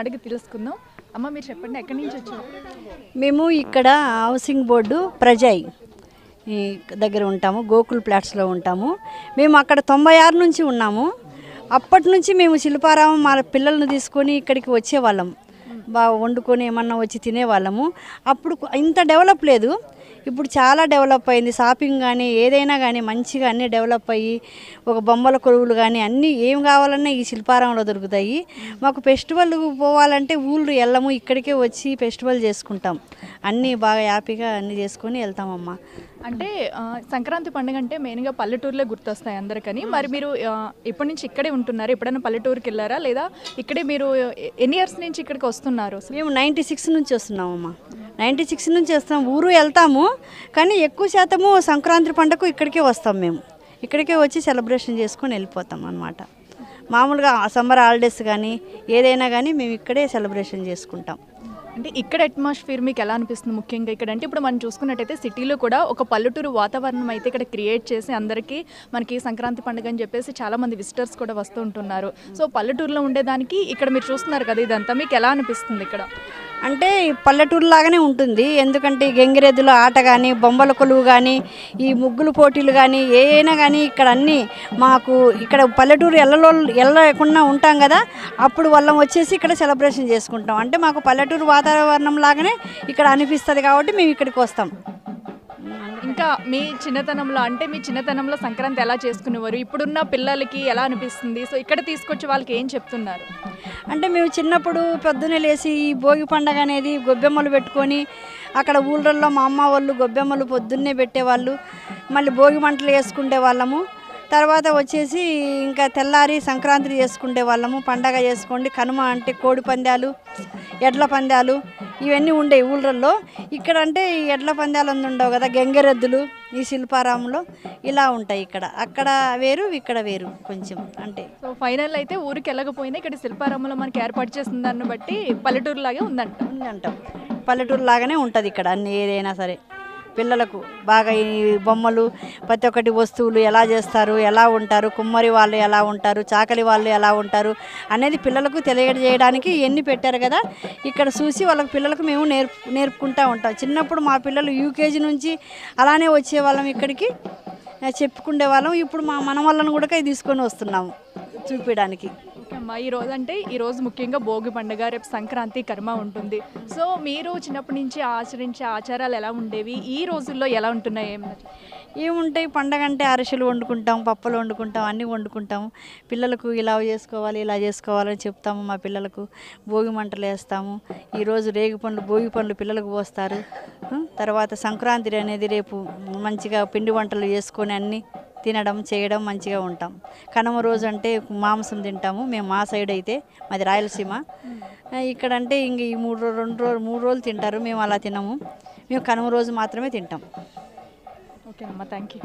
అడిగి తెలుసుకుందాం. అమ్మ మీరు చెప్పండి, ఎక్కడి నుంచి వచ్చారు? మేము ఇక్కడ హౌసింగ్ బోర్డు ప్రజాయ్ ఈ దగ్గర ఉంటాము, గోకుల్ ప్లాట్స్లో ఉంటాము. మేము అక్కడ 96 నుంచి ఉన్నాము. అప్పటి నుంచి మేము శిల్పారామం మా పిల్లల్ని తీసుకొని ఇక్కడికి వచ్చేవాళ్ళం. బాగా వండుకొని ఏమన్నా వచ్చి తినేవాళ్ళము. అప్పుడు ఇంత డెవలప్ లేదు, ఇప్పుడు చాలా డెవలప్ అయింది. షాపింగ్ కానీ ఏదైనా కానీ మంచిగా అన్నీ డెవలప్ అయ్యి ఒక బొమ్మల కొలువులు కానీ అన్నీ ఏం కావాలన్నా ఈ శిల్పారామంలో దొరుకుతాయి. మాకు ఫెస్టివల్ పోవాలంటే ఊళ్ళు వెళ్ళము, ఇక్కడికే వచ్చి ఫెస్టివల్ చేసుకుంటాం. అన్నీ బాగా హ్యాపీగా అన్నీ చేసుకొని వెళ్తామమ్మా. అంటే సంక్రాంతి పండుగ అంటే మెయిన్గా పల్లెటూరులే గుర్తొస్తాయి అందరికని. మరి మీరు ఇప్పటి నుంచి ఇక్కడే ఉంటున్నారు? ఎప్పుడైనా పల్లెటూరుకి వెళ్ళారా, లేదా ఇక్కడే మీరు ఎన్ని ఇయర్స్ నుంచి ఇక్కడికి వస్తున్నారు? మేము 96 నుంచి వస్తున్నామమ్మా. 96 నుంచి వస్తాం. ఊరు వెళ్తాము కానీ ఎక్కువ శాతము సంక్రాంతి పండుగకు ఇక్కడికే వస్తాం. మేము ఇక్కడికే వచ్చి సెలబ్రేషన్ చేసుకొని వెళ్ళిపోతాం అన్నమాట. మామూలుగా సమ్మర్ హాలిడేస్ కానీ ఏదైనా కానీ మేము ఇక్కడే సెలబ్రేషన్ చేసుకుంటాం. అంటే ఇక్కడ అట్మాస్ఫియర్ మీకు ఎలా అనిపిస్తుంది? ముఖ్యంగా ఇక్కడ అంటే ఇప్పుడు మనం చూసుకున్నట్టయితే సిటీలో కూడా ఒక పల్లెటూరు వాతావరణం అయితే ఇక్కడ క్రియేట్ చేసి అందరికీ మనకి సంక్రాంతి పండుగ అని చెప్పేసి చాలామంది విజిటర్స్ కూడా వస్తూ ఉంటున్నారు. సో పల్లెటూరులో ఉండేదానికి ఇక్కడ మీరు చూస్తున్నారు కదా, ఇదంతా మీకు ఎలా అనిపిస్తుంది? ఇక్కడ అంటే పల్లెటూరు లాగానే ఉంటుంది. ఎందుకంటే గంగిరెద్దుల ఆట కానీ, బొమ్మల కొలువు కానీ, ఈ ముగ్గులు పోటీలు కానీ ఏమైనా కానీ ఇక్కడ అన్నీ మాకు ఇక్కడ పల్లెటూరు వెళ్ళకుండా ఉంటాం కదా, అప్పుడు వాళ్ళం వచ్చేసి ఇక్కడ సెలబ్రేషన్ చేసుకుంటాం. అంటే మాకు పల్లెటూరు వాతావరణం లాగానే ఇక్కడ అనిపిస్తుంది కాబట్టి మేము ఇక్కడికి వస్తాం. ఇంకా మీ చిన్నతనంలో అంటే మీ చిన్నతనంలో సంక్రాంతి ఎలా చేసుకునేవారు? ఇప్పుడున్న పిల్లలకి ఎలా అనిపిస్తుంది? సో ఇక్కడ తీసుకొచ్చి వాళ్ళకి ఏం చెప్తున్నారు? అంటే మేము చిన్నప్పుడు పొద్దున్నే లేచి ఈ భోగి పండగ అనేది గొబ్బెమ్మలు పెట్టుకొని అక్కడ ఊళ్ళల్లో మా అమ్మ వాళ్ళు గొబ్బెమ్మలు పొద్దున్నే పెట్టేవాళ్ళు. మళ్ళీ భోగి మంటలు వేసుకుంటే వాళ్ళము. తర్వాత వచ్చేసి ఇంకా తెల్లారి సంక్రాంతి చేసుకుంటే వాళ్ళము. పండగ చేసుకోండి. కనుమ అంటే కోడి పందాలు, ఎడ్ల పందాలు ఇవన్నీ ఉండేవి ఊళ్ళల్లో. ఇక్కడ అంటే ఈ ఎడ్ల పందాలు ఉండవు కదా, గంగరెద్దులు ఈ శిల్పారామంలో ఇలా ఉంటాయి. ఇక్కడ అక్కడ వేరు, ఇక్కడ వేరు కొంచెం. అంటే సో ఫైనల్ అయితే ఊరికి వెళ్ళకపోయినా ఇక్కడ శిల్పారామంలో మనకి ఏర్పాటు చేసిన దాన్ని బట్టి పల్లెటూరు లాగే ఉందంటాం. పల్లెటూరు లాగానే ఉంటుంది ఇక్కడ అన్ని ఏదైనా సరే. పిల్లలకు బాగా ఈ బొమ్మలు ప్రతి ఒక్కటి వస్తువులు ఎలా చేస్తారు, ఎలా ఉంటారు, కుమ్మరి వాళ్ళు ఎలా ఉంటారు, చాకలి వాళ్ళు ఎలా ఉంటారు అనేది పిల్లలకు తెలియజేయడానికి ఎన్ని పెట్టారు కదా. ఇక్కడ చూసి వాళ్ళకి పిల్లలకు మేము నేర్పుకుంటూ ఉంటాం. చిన్నప్పుడు మా పిల్లలు యూకేజీ నుంచి అలానే వచ్చేవాళ్ళం, ఇక్కడికి చెప్పుకునే వాళ్ళం. ఇప్పుడు మా మనవాళ్ళను కూడా తీసుకొని వస్తున్నాము చూపించడానికి. అమ్మా ఈరోజు ముఖ్యంగా భోగి పండుగ, రేపు సంక్రాంతి, కర్మ ఉంటుంది. సో మీరు చిన్నప్పటి నుంచి ఆచరించే ఆచారాలు ఎలా ఉండేవి? ఈ రోజుల్లో ఎలా ఉంటున్నాయి? ఏముంటాయి, పండగ అంటే అరిసెలు వండుకుంటాం, పప్పులు వండుకుంటాం, అన్నీ వండుకుంటాము. పిల్లలకు ఇలా చేసుకోవాలి, ఇలా చేసుకోవాలని చెప్తాము. మా పిల్లలకు భోగి మంటలు వేస్తాము. ఈరోజు రేగి పండ్లు, భోగి పండ్లు పిల్లలకు పోస్తారు. తర్వాత సంక్రాంతి అనేది రేపు మంచిగా పిండి వంటలు చేసుకొని అన్నీ తినడం చేయడం మంచిగా ఉంటాం. కనుమ రోజు అంటే మాంసం తింటాము మేము. మా సైడ్ అయితే మాది రాయలసీమ. ఇక్కడ అంటే ఇంక ఈ 3 రోజులు తింటారు, మేము అలా తినము. మేము కనుమ రోజు మాత్రమే తింటాం. ఓకే అమ్మా, థ్యాంక్ యూ.